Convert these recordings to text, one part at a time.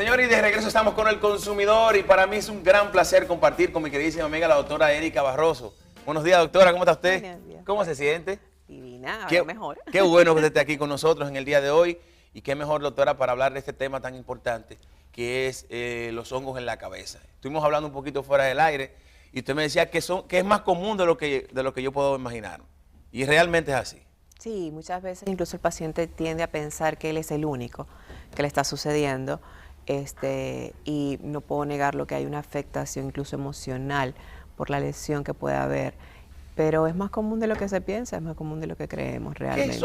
Señores, y de regreso estamos con el consumidor y para mí es un gran placer compartir con mi queridísima amiga, la doctora Erika Barroso. Buenos días, doctora, ¿cómo está usted? Buenos días. ¿Cómo se siente? Divina, Qué, mejor. qué bueno que esté aquí con nosotros en el día de hoy y qué mejor, doctora, para hablar de este tema tan importante que es los hongos en la cabeza. Estuvimos hablando un poquito fuera del aire y usted me decía que es más común de lo que yo puedo imaginar y realmente es así. Sí, muchas veces incluso el paciente tiende a pensar que él es el único que le está sucediendo y no puedo negar lo que hay una afectación incluso emocional por la lesión que puede haber, pero es más común de lo que se piensa, es más común de lo que creemos realmente.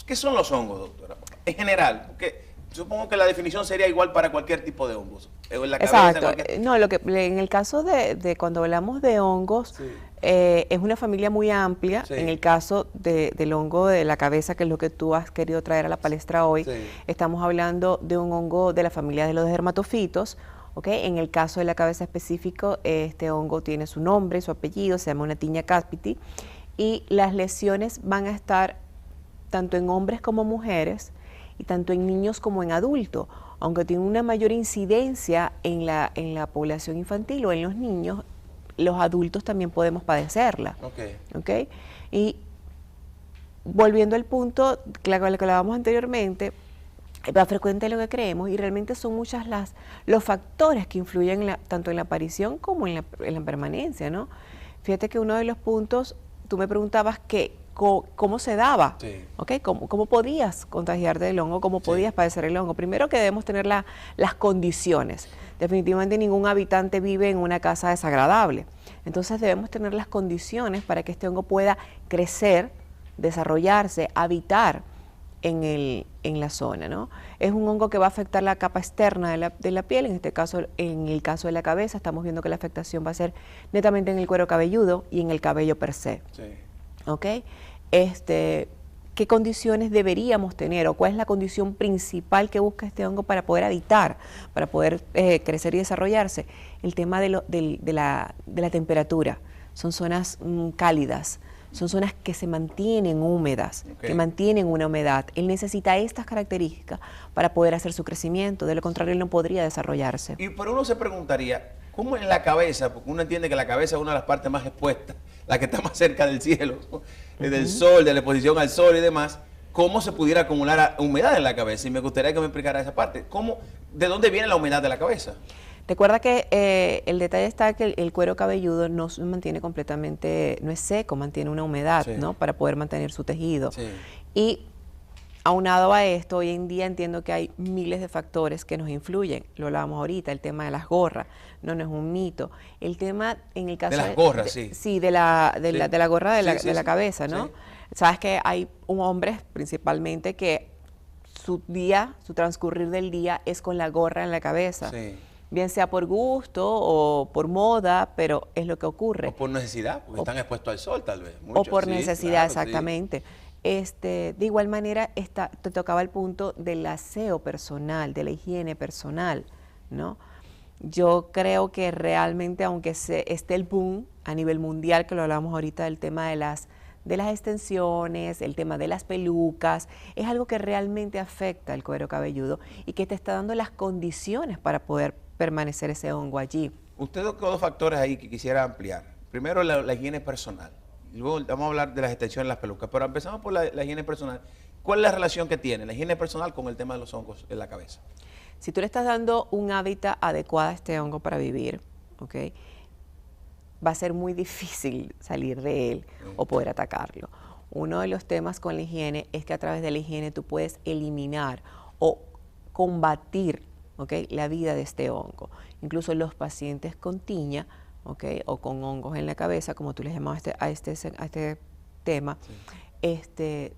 ¿Qué son los hongos, doctora? En general, porque supongo que la definición sería igual para cualquier tipo de hongos. En la cabeza, exacto. No, en el caso de cuando hablamos de hongos, sí, es una familia muy amplia. Sí. En el caso del hongo de la cabeza, que es lo que tú has querido traer a la palestra hoy, sí, estamos hablando de un hongo de la familia de los dermatofitos. ¿Okay? En el caso de la cabeza específico, este hongo tiene su nombre, su apellido, se llama una Tinea caspiti, y las lesiones van a estar tanto en hombres como mujeres, y tanto en niños como en adultos, aunque tiene una mayor incidencia en la población infantil o en los niños, los adultos también podemos padecerla. ¿Okay? Y volviendo al punto que hablábamos anteriormente, es más frecuente de lo que creemos y realmente son muchas los factores que influyen tanto en la aparición como en la permanencia, ¿no? Fíjate que uno de los puntos, tú me preguntabas cómo se daba, sí, ¿okay? ¿Cómo podías contagiarte del hongo? ¿Cómo podías padecer el hongo? Primero que debemos tener las condiciones. Definitivamente ningún habitante vive en una casa desagradable. Entonces debemos tener las condiciones para que este hongo pueda crecer, desarrollarse, habitar en la zona, ¿no? Es un hongo que va a afectar la capa externa de la piel, en este caso, en el caso de la cabeza, estamos viendo que la afectación va a ser netamente en el cuero cabelludo y en el cabello per se. Sí. ¿Ok? ¿Qué condiciones deberíamos tener o cuál es la condición principal que busca este hongo para poder habitar, para poder crecer y desarrollarse? El tema de la temperatura. Son zonas cálidas, son zonas que se mantienen húmedas, que mantienen una humedad. Él necesita estas características para poder hacer su crecimiento, de lo contrario él no podría desarrollarse. Y por uno se preguntaría, ¿cómo en la cabeza? Porque uno entiende que la cabeza es una de las partes más expuestas, la que está más cerca del cielo, del sol, de la exposición al sol y demás. ¿Cómo se pudiera acumular humedad en la cabeza? Y me gustaría que me explicara esa parte. ¿De dónde viene la humedad de la cabeza? Recuerda que el detalle está que el cuero cabelludo no se mantiene completamente, no es seco, mantiene una humedad, sí, ¿no? Para poder mantener su tejido. Sí. Y aunado a esto, hoy en día entiendo que hay miles de factores que nos influyen. Lo hablábamos ahorita, el tema de las gorras, no es un mito. El tema, en el caso de las gorras, sí. Sí, de la gorra de la cabeza, ¿no? Sí. Sabes que hay hombres principalmente que su transcurrir del día es con la gorra en la cabeza. Sí. Bien sea por gusto o por moda, pero es lo que ocurre. O por necesidad, porque están expuestos al sol tal vez. Muchos. O por necesidad, claro, exactamente. Sí. De igual manera, te tocaba el punto del aseo personal, de la higiene personal, ¿no? Yo creo que realmente, aunque esté el boom a nivel mundial, que lo hablamos ahorita del tema de las extensiones, el tema de las pelucas, es algo que realmente afecta el cuero cabelludo y que te está dando las condiciones para poder permanecer ese hongo allí. Usted tocó dos factores ahí que quisiera ampliar. Primero, la higiene personal. Luego vamos a hablar de las extensiones de las pelucas. Pero empezamos por la higiene personal. ¿Cuál es la relación que tiene la higiene personal con el tema de los hongos en la cabeza? Si tú le estás dando un hábitat adecuado a este hongo para vivir, ¿ok?, va a ser muy difícil salir de él o poder atacarlo. Uno de los temas con la higiene es que a través de la higiene tú puedes eliminar o combatir, ¿okay?, la vida de este hongo. Incluso los pacientes con tiña, ¿okay?, o con hongos en la cabeza, como tú les llamabas a este tema, sí,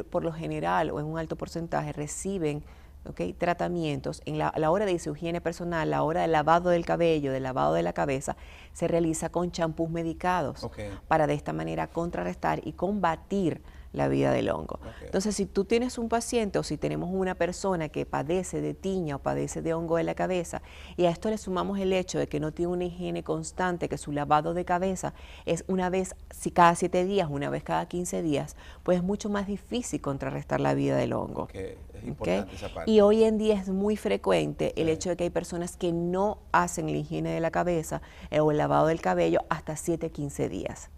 por lo general o en un alto porcentaje reciben, ¿okay?, tratamientos. A la hora de su higiene personal, a la hora del lavado del cabello, del lavado de la cabeza, se realiza con champús medicados, para de esta manera contrarrestar y combatir la vida del hongo. Entonces, si tú tienes un paciente o si tenemos una persona que padece de tiña o padece de hongo de la cabeza y a esto le sumamos el hecho de que no tiene una higiene constante, que su lavado de cabeza es una vez cada 7 días, una vez cada 15 días, pues es mucho más difícil contrarrestar la vida del hongo. Es importante esa parte. Y hoy en día es muy frecuente el hecho de que hay personas que no hacen la higiene de la cabeza o el lavado del cabello hasta 7 a 15 días.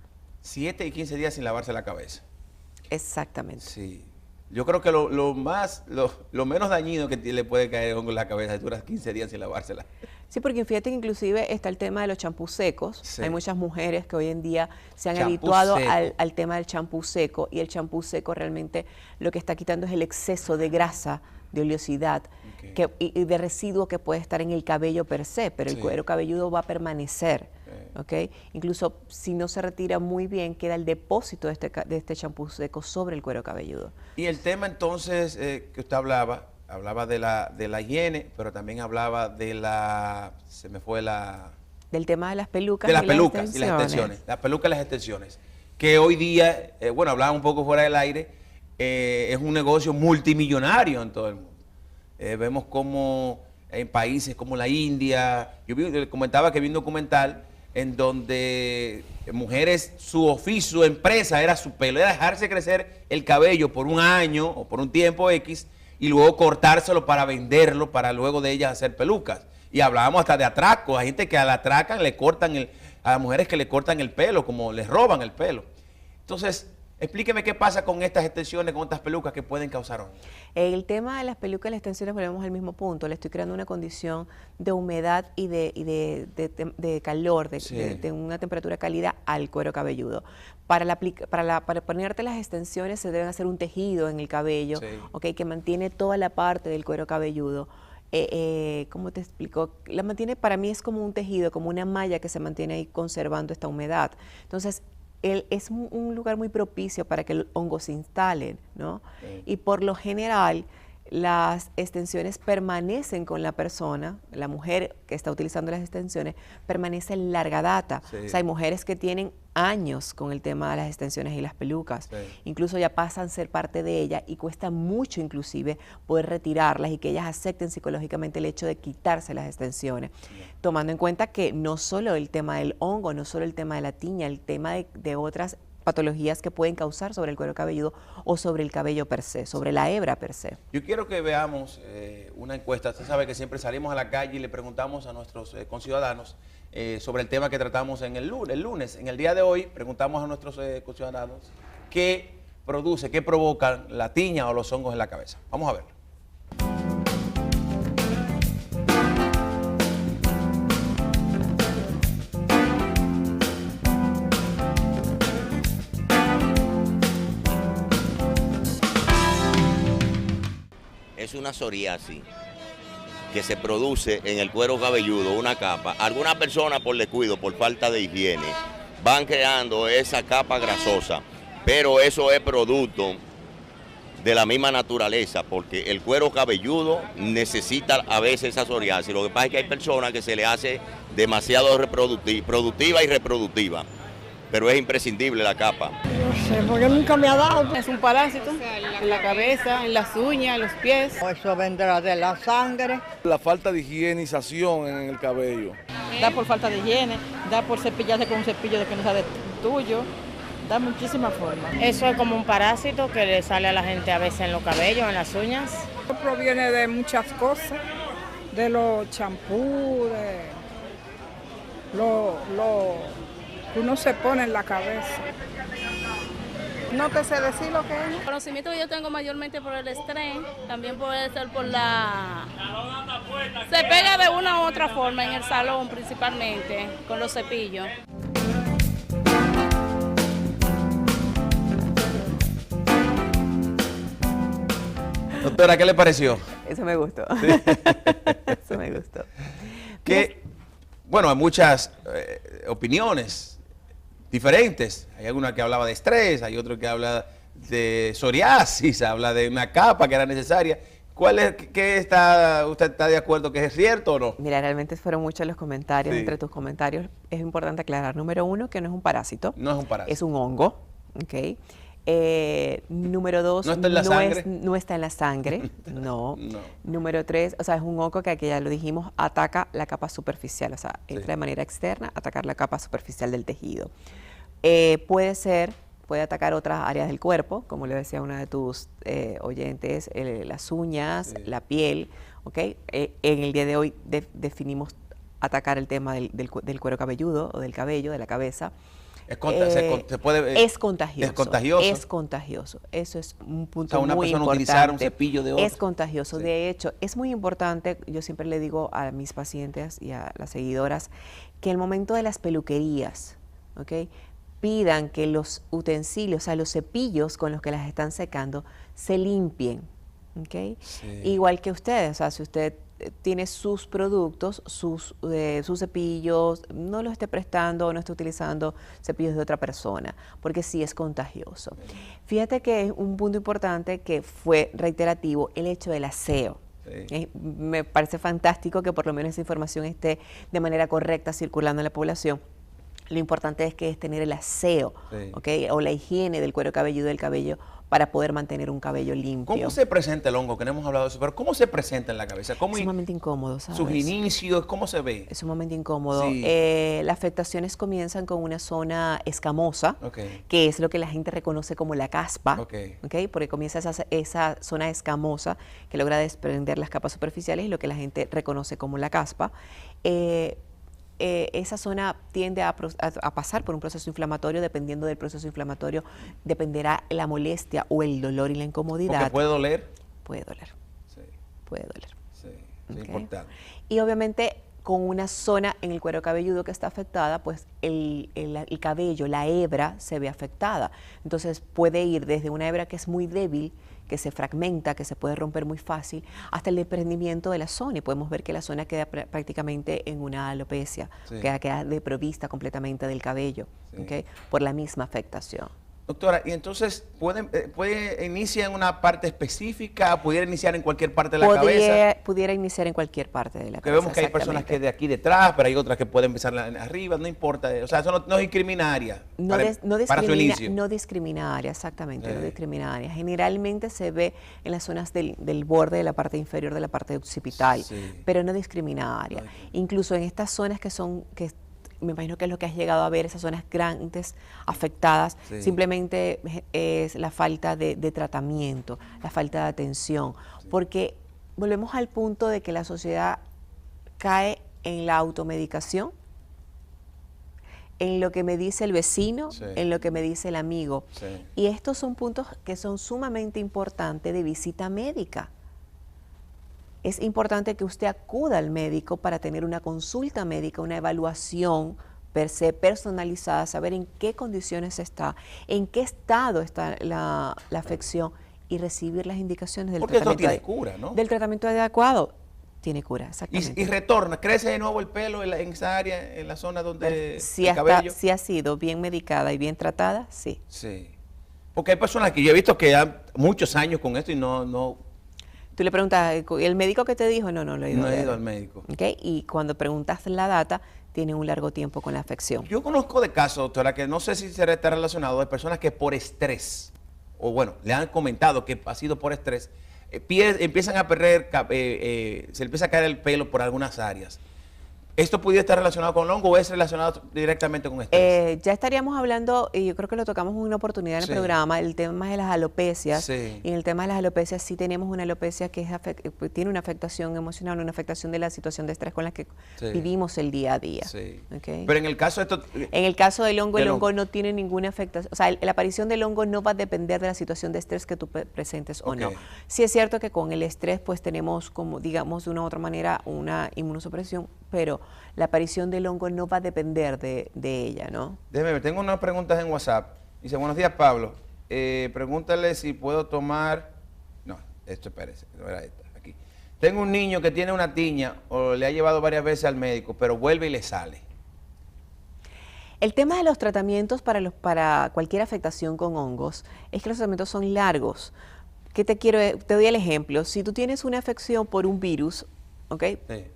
7 y 15 días sin lavarse la cabeza. Exactamente. Sí. Yo creo que lo menos dañino que le puede caer hongo en la cabeza es durar 15 días sin lavársela. Sí, porque fíjate que inclusive está el tema de los champús secos. Sí. Hay muchas mujeres que hoy en día se han habituado al tema del champú seco, y el champú seco realmente lo que está quitando es el exceso de grasa, de oleosidad y de residuo que puede estar en el cabello per se, pero el cuero cabelludo va a permanecer. Incluso si no se retira muy bien, queda el depósito de este champú seco sobre el cuero cabelludo. Y el tema entonces que usted hablaba de la higiene, pero también hablaba de del tema de las pelucas. De las pelucas y las extensiones. Las pelucas y las extensiones. Que hoy día, bueno, hablaba un poco fuera del aire, es un negocio multimillonario en todo el mundo. Vemos como en países como la India, yo comentaba que vi un documental en donde mujeres, su oficio, su empresa era su pelo, era dejarse crecer el cabello por un año o por un tiempo X y luego cortárselo para venderlo, para luego de ellas hacer pelucas. Y hablábamos hasta de atracos, hay gente que al atracan le cortan a las mujeres que le cortan el pelo, como les roban el pelo. Entonces, explíqueme qué pasa con estas extensiones, con estas pelucas que pueden causar hongo. El tema de las pelucas y las extensiones, volvemos al mismo punto. Le estoy creando una condición de humedad y de calor, de una temperatura cálida al cuero cabelludo. Para ponerte las extensiones se debe hacer un tejido en el cabello, que mantiene toda la parte del cuero cabelludo. ¿Cómo te explico? La mantiene, para mí es como un tejido, como una malla que se mantiene ahí conservando esta humedad. Entonces, es un lugar muy propicio para que el hongo se instale, ¿no? Y por lo general, las extensiones permanecen con la persona, la mujer que está utilizando las extensiones, permanece en larga data. O sea, hay mujeres que tienen años con el tema de las extensiones y las pelucas. Incluso ya pasan a ser parte de ella y cuesta mucho inclusive poder retirarlas y que ellas acepten psicológicamente el hecho de quitarse las extensiones. Tomando en cuenta que no solo el tema del hongo, no solo el tema de la tiña, el tema de otras patologías que pueden causar sobre el cuero cabelludo o sobre el cabello per se, sobre la hebra per se. Yo quiero que veamos una encuesta. Usted sabe que siempre salimos a la calle y le preguntamos a nuestros conciudadanos sobre el tema que tratamos en el lunes. En el día de hoy preguntamos a nuestros conciudadanos qué provocan la tiña o los hongos en la cabeza. Vamos a verlo. Es una psoriasis que se produce en el cuero cabelludo, una capa. Algunas personas por descuido, por falta de higiene, van creando esa capa grasosa, pero eso es producto de la misma naturaleza, porque el cuero cabelludo necesita a veces esa psoriasis. Lo que pasa es que hay personas que se le hace demasiado productiva y reproductiva, pero es imprescindible la capa. No sé, porque nunca me ha dado. Es un parásito en la cabeza, en las uñas, en los pies. Eso vendrá de la sangre. La falta de higienización en el cabello. Da por falta de higiene, da por cepillarse con un cepillo de que no sea de tuyo, da muchísimas formas. Eso es como un parásito que le sale a la gente a veces en los cabellos, en las uñas. Proviene de muchas cosas, de los champús, de lo que uno se pone en la cabeza. No te sé decir lo que es. El conocimiento que yo tengo mayormente por el estrés, también puede ser por la... Se pega de una u otra forma en el salón principalmente, con los cepillos. Doctora, ¿qué le pareció? Eso me gustó. ¿Sí? Eso me gustó. Bueno, hay muchas opiniones diferentes. Hay alguna que hablaba de estrés, hay otro que habla de psoriasis, habla de una capa que era necesaria. ¿Usted está de acuerdo que es cierto o no? Mira, realmente fueron muchos los comentarios. Entre tus comentarios es importante aclarar, número uno, que no es un parásito. No es un parásito. Es un hongo, ¿ok? Número 2, ¿No está en la sangre? No está en la sangre, no. No. Número 3, o sea, es un hongo que ya lo dijimos, ataca la capa superficial, o sea, entra de manera externa, atacar la capa superficial del tejido. Puede atacar otras áreas del cuerpo, como le decía una de tus oyentes, las uñas, la piel, ¿ok? En el día de hoy definimos atacar el tema del cuero cabelludo o del cabello, de la cabeza. Es contagioso. Es contagioso. Eso es un punto muy importante. Una persona utilizar un cepillo de otro. Es contagioso. Sí. De hecho, es muy importante, yo siempre le digo a mis pacientes y a las seguidoras, que el momento de las peluquerías, ¿ok?, pidan que los utensilios, o sea, los cepillos con los que las están secando, se limpien, ¿ok? Sí. Igual que ustedes, o sea, si usted tiene sus productos, sus cepillos, no los esté prestando, no esté utilizando cepillos de otra persona, porque sí es contagioso. Fíjate que es un punto importante que fue reiterativo, el hecho del aseo. Sí. Me parece fantástico que por lo menos esa información esté de manera correcta circulando en la población. Lo importante es que es tener el aseo, sí, ¿okay?, o la higiene del cuero cabelludo del cabello para poder mantener un cabello limpio. ¿Cómo se presenta el hongo? Que no hemos hablado de eso, pero ¿cómo se presenta en la cabeza? ¿Cómo es sumamente incómodo, ¿sabes? Sus inicios, ¿cómo se ve? Es sumamente incómodo. Sí. Las afectaciones comienzan con una zona escamosa, que es lo que la gente reconoce como la caspa, porque comienza esa zona escamosa que logra desprender las capas superficiales y lo que la gente reconoce como la caspa. Esa zona tiende a pasar por un proceso inflamatorio. Dependiendo del proceso inflamatorio, dependerá la molestia o el dolor y la incomodidad. ¿Porque puede doler? Puede doler. Sí. Puede doler. Sí, es importante. Y obviamente con una zona en el cuero cabelludo que está afectada, pues el cabello, la hebra, se ve afectada. Entonces puede ir desde una hebra que es muy débil, que se fragmenta, que se puede romper muy fácil, hasta el desprendimiento de la zona. Y podemos ver que la zona queda prácticamente en una alopecia, sí, queda desprovista completamente del cabello, sí, por la misma afectación. Doctora, y entonces, ¿puede iniciar en una parte específica? ¿Pudiera iniciar en cualquier parte de la cabeza? Pudiera iniciar en cualquier parte de la cabeza. Que vemos que hay personas que de aquí detrás, pero hay otras que pueden empezar arriba, no importa. O sea, eso no discrimina área para su inicio. No discrimina área, exactamente, no discrimina área. Generalmente se ve en las zonas del borde de la parte inferior de la parte occipital, sí, pero no discrimina área. Incluso en estas zonas que me imagino que es lo que has llegado a ver, esas zonas grandes afectadas, sí, simplemente es la falta de tratamiento, la falta de atención, sí, porque volvemos al punto de que la sociedad cae en la automedicación, en lo que me dice el vecino, sí, en lo que me dice el amigo, sí, y estos son puntos que son sumamente importantes de visita médica. Es importante que usted acuda al médico para tener una consulta médica, una evaluación per se personalizada, saber en qué condiciones está, en qué estado está la afección y recibir las indicaciones del tratamiento. Porque esto tiene cura, ¿no? Del tratamiento adecuado. Tiene cura, exactamente. Y retorna, crece de nuevo el pelo en esa área, en la zona donde el cabello. Si ha sido bien medicada y bien tratada, sí. Sí. Porque hay personas que yo he visto que llevan muchos años con esto y no. Tú le preguntas, ¿el médico qué te dijo? No lo he ido. No he ido al médico. Y cuando preguntas la data, tiene un largo tiempo con la afección. Yo conozco de casos, doctora, que no sé si será está relacionado, de personas que por estrés, o bueno, le han comentado que ha sido por estrés, empiezan a perder, se empieza a caer el pelo por algunas áreas. ¿Esto pudiera estar relacionado con el hongo o es relacionado directamente con estrés? Ya estaríamos hablando, y yo creo que lo tocamos en una oportunidad en el programa, el tema de las alopecias. Sí. Y en el tema de las alopecias sí tenemos una alopecia que tiene una afectación emocional, una afectación de la situación de estrés con la que vivimos el día a día. Sí. Pero en el caso de esto... En el caso del hongo, el hongo no tiene ninguna afectación. O sea, la aparición del hongo no va a depender de la situación de estrés que tú presentes o no. Sí es cierto que con el estrés pues tenemos, como digamos de una u otra manera, una inmunosupresión, pero la aparición del hongo no va a depender de ella, ¿no? Déjeme ver, tengo unas preguntas en WhatsApp. Dice, buenos días, Pablo. Pregúntale si puedo tomar... No, esto espérese, no era esta, aquí. Tengo un niño que tiene una tiña o le ha llevado varias veces al médico, pero vuelve y le sale. El tema de los tratamientos para cualquier afectación con hongos es que los tratamientos son largos. Te doy el ejemplo. Si tú tienes una afección por un virus,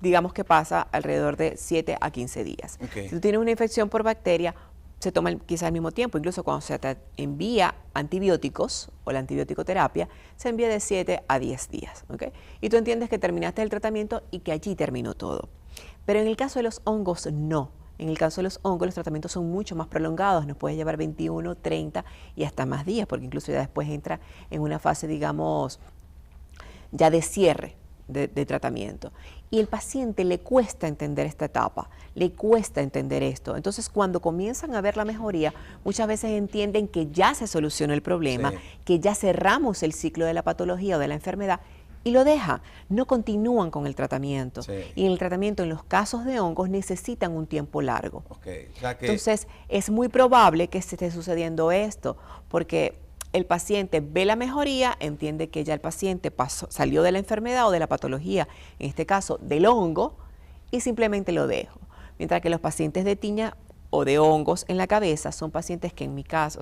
digamos que pasa alrededor de 7 a 15 días. Si tú tienes una infección por bacteria, se toman quizás al mismo tiempo. Incluso cuando se te envía antibióticos o la antibiótico-terapia, se envía de 7 a 10 días. ¿Okay? Y tú entiendes que terminaste el tratamiento y que allí terminó todo. Pero en el caso de los hongos, no. En el caso de los hongos, los tratamientos son mucho más prolongados, nos puede llevar 21, 30 y hasta más días, porque incluso ya después entra en una fase, digamos, ya de cierre de tratamiento. Y el paciente le cuesta entender esta etapa, le cuesta entender esto. Entonces, cuando comienzan a ver la mejoría, muchas veces entienden que ya se solucionó el problema, sí, que ya cerramos el ciclo de la patología o de la enfermedad, y lo dejan, no continúan con el tratamiento. Sí. Y en el tratamiento, en los casos de hongos, necesitan un tiempo largo. Okay. O sea que... Entonces, es muy probable que se esté sucediendo esto, porque el paciente ve la mejoría, entiende que ya el paciente salió de la enfermedad o de la patología, en este caso del hongo, y simplemente lo dejo. Mientras que los pacientes de tiña o de hongos en la cabeza son pacientes que en mi caso,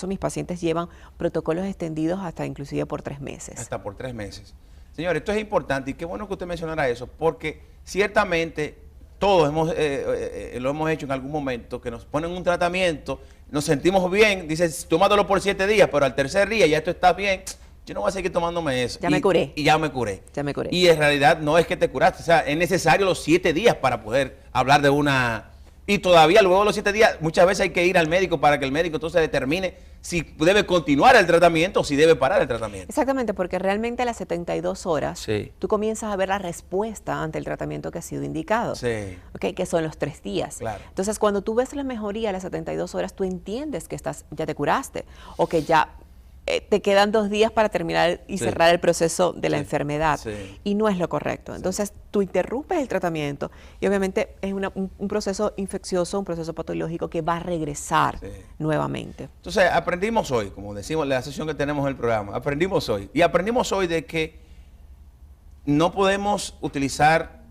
mis pacientes llevan protocolos extendidos hasta inclusive por 3 meses. Hasta por 3 meses. Señor, esto es importante y qué bueno que usted mencionara eso, porque ciertamente todos lo hemos hecho en algún momento, que nos ponen un tratamiento, nos sentimos bien, dices, tómatelo por 7 días, pero al tercer día ya esto está bien, yo no voy a seguir tomándome eso. Me curé. Y ya me curé. Ya me curé. Y en realidad no es que te curaste, o sea, es necesario los 7 días para poder hablar de una... Y todavía luego de los 7 días, muchas veces hay que ir al médico para que el médico entonces determine si debe continuar el tratamiento o si debe parar el tratamiento. Exactamente, porque realmente a las 72 horas sí, tú comienzas a ver la respuesta ante el tratamiento que ha sido indicado, sí, ¿okay? Que son los 3 días. Claro. Entonces, cuando tú ves la mejoría a las 72 horas, tú entiendes que ya te curaste o que ya te quedan 2 días para terminar y sí, cerrar el proceso de la enfermedad. Sí. Y no es lo correcto. Entonces, sí, tú interrumpes el tratamiento y obviamente es un proceso infeccioso, un proceso patológico que va a regresar sí, nuevamente. Entonces, aprendimos hoy, como decimos en la sesión que tenemos en el programa, aprendimos hoy. Y aprendimos hoy de que no podemos utilizar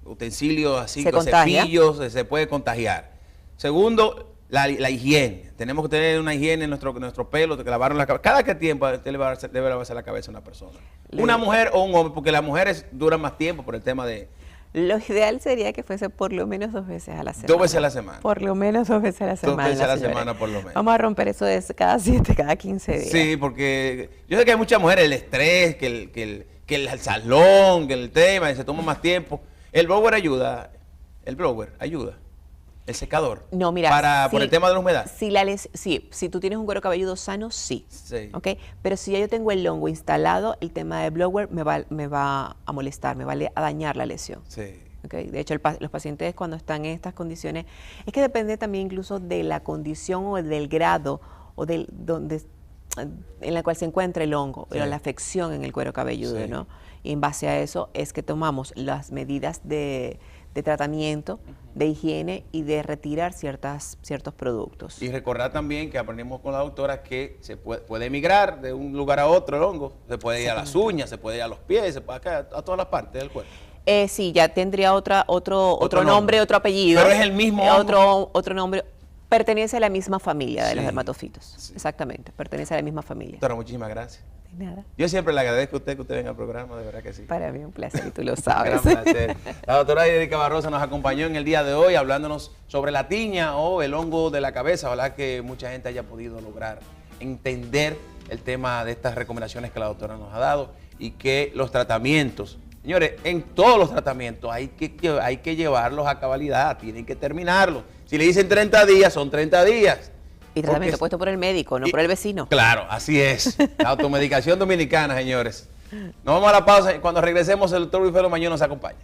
utensilios así, cepillos, se puede contagiar. Segundo, la higiene. Tenemos que tener una higiene en nuestro pelo, que lavarnos la cabeza. Cada que tiempo debe lavarse la cabeza una persona. Una mujer o un hombre, porque las mujeres duran más tiempo por el tema de... Lo ideal sería que fuese por lo menos 2 veces a la semana. 2 veces a la semana. Por lo menos 2 veces a la semana. 2 veces a la semana por lo menos. Vamos a romper eso de cada 7, cada 15 días. Sí, porque yo sé que hay muchas mujeres, el estrés, que el salón, que el tema, y se toma más tiempo. El blower ayuda. El blower ayuda. El secador. No, mira. Por el tema de la humedad. Si tú tienes un cuero cabelludo sano, sí. ¿Okay? Pero si ya yo tengo el hongo instalado, el tema de blower me va a molestar, me va a dañar la lesión. Sí. ¿Okay? De hecho, los pacientes cuando están en estas condiciones, es que depende también incluso de la condición o del grado o en la cual se encuentra el hongo, pero la afección en el cuero cabelludo, ¿no? Y en base a eso es que tomamos las medidas de tratamiento, de higiene y de retirar ciertos productos. Y recordar también que aprendimos con la doctora que se puede migrar de un lugar a otro el hongo. Se puede ir a las uñas, se puede ir a los pies, se puede a todas las partes del cuerpo. Sí, ya tendría otro nombre, otro apellido. Pero es el mismo hongo. Otro nombre. Pertenece a la misma familia de los dermatofitos. Sí. Exactamente, pertenece a la misma familia. Doctora, muchísimas gracias. De nada. Yo siempre le agradezco a usted que usted venga al programa, de verdad que sí. Para mí un placer y tú lo sabes. Gran placer. La doctora Erika Barrosa nos acompañó en el día de hoy hablándonos sobre la tiña o el hongo de la cabeza. Ojalá que mucha gente haya podido lograr entender el tema de estas recomendaciones que la doctora nos ha dado y que los tratamientos, señores, en todos los tratamientos hay que llevarlos a cabalidad, tienen que terminarlos. Si le dicen 30 días, son 30 días. Y tratamiento puesto por el médico, no por el vecino. Claro, así es. La automedicación dominicana, señores. Nos vamos a la pausa y cuando regresemos el doctor Wilfredo Mañón nos acompaña.